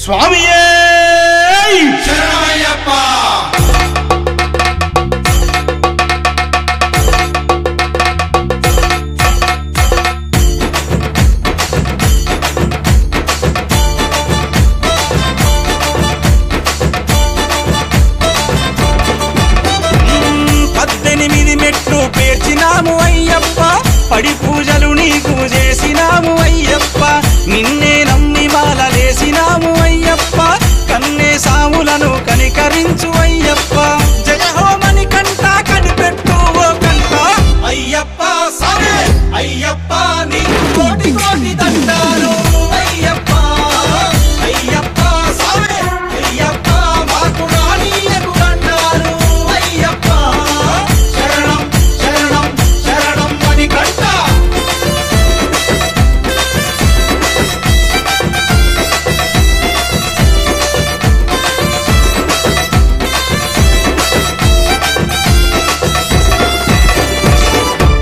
స్వామియే శరణమయ్యప్ప. పేర్చినాము అయ్యప్ప, పడి పూజలు నీకు చేసినాము అయ్యప్ప, నిన్నే నమ్మి మాలలేసినాము అయ్యప్ప, కన్నే సాములను కనికరించు అయ్యప్ప. జయ హోమని కంట కనిపెట్టు ఓ కంట అయ్యప్ప సామే అయ్యప్ప, నీకు కోటి కోటి దండాలు అయ్యప్ప. అయ్యప్ప సామే అయ్యప్ప, మాకు రానీయకు దండాలు అయ్యప్ప.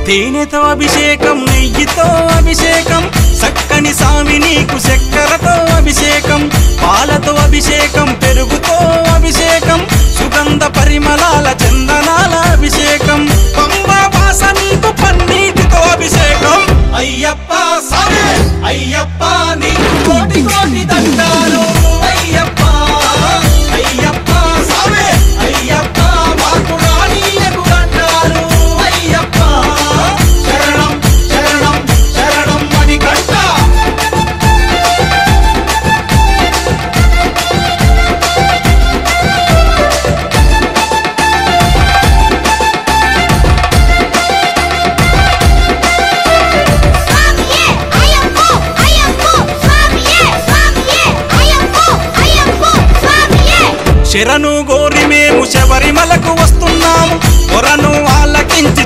తేనెతో అభిషేకం, నెయ్యితో అభిషేకం, చక్కని సామి నీకు చక్కెరతో అభిషేకం, పాలతో అభిషేకం, పెరుగుతో అభిషేకం, సుగంధ పరిమళాల చందనాల అభిషేకం, పంబా వాస నీకు పన్నీటితో అభిషేకం. అయ్యప్ప సామే అయ్యప్ప, నీకు కోటి కోటి దండాలు అయ్యప్ప. అయ్యప్ప సామే అయ్యప్ప, మాకు రానీయకు దండాలు అయ్యప్ప. శరణు గోరి మేము శబరిమలకు వస్తున్నాము, కొరను ఆలకించి